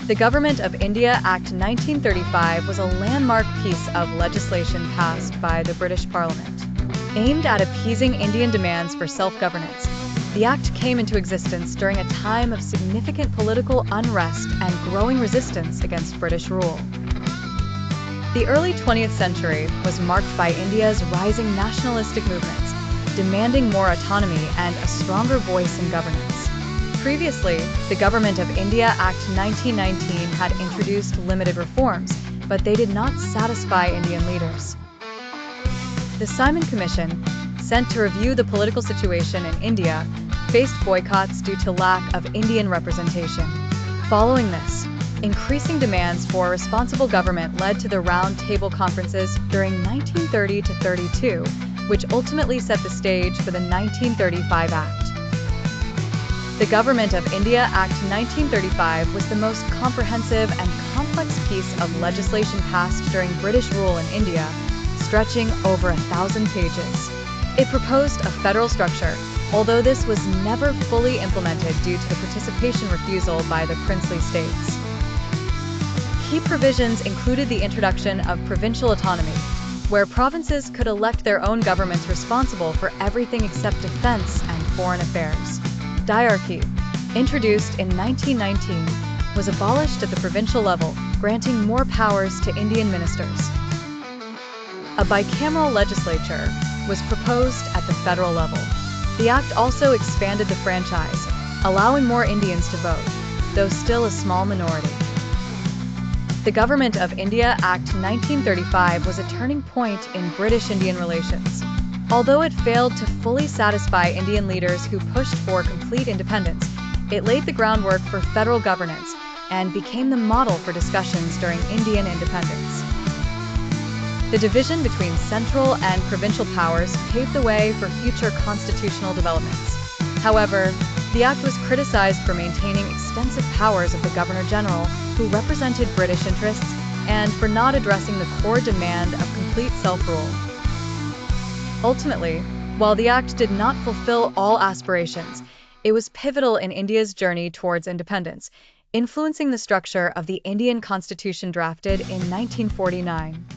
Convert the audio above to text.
The Government of India Act 1935 was a landmark piece of legislation passed by the British Parliament. Aimed at appeasing Indian demands for self-governance, the act came into existence during a time of significant political unrest and growing resistance against British rule. The early 20th century was marked by India's rising nationalistic movements, demanding more autonomy and a stronger voice in governance. Previously, the Government of India Act 1919 had introduced limited reforms, but they did not satisfy Indian leaders. The Simon Commission, sent to review the political situation in India, faced boycotts due to lack of Indian representation. Following this, increasing demands for a responsible government led to the Round Table Conferences during 1930 to 32, which ultimately set the stage for the 1935 Act. The Government of India Act 1935 was the most comprehensive and complex piece of legislation passed during British rule in India, stretching over 1,000 pages. It proposed a federal structure, although this was never fully implemented due to the participation refusal by the princely states. Key provisions included the introduction of provincial autonomy, where provinces could elect their own governments responsible for everything except defense and foreign affairs. Diarchy, introduced in 1919, was abolished at the provincial level, granting more powers to Indian ministers. A bicameral legislature was proposed at the federal level. The act also expanded the franchise, allowing more Indians to vote, though still a small minority. The Government of India Act 1935 was a turning point in British-Indian relations. Although it failed to fully satisfy Indian leaders who pushed for complete independence, it laid the groundwork for federal governance and became the model for discussions during Indian independence. The division between central and provincial powers paved the way for future constitutional developments. However, the act was criticized for maintaining extensive powers of the Governor-General, who represented British interests, and for not addressing the core demand of complete self-rule. Ultimately, while the act did not fulfill all aspirations, it was pivotal in India's journey towards independence, influencing the structure of the Indian Constitution drafted in 1949.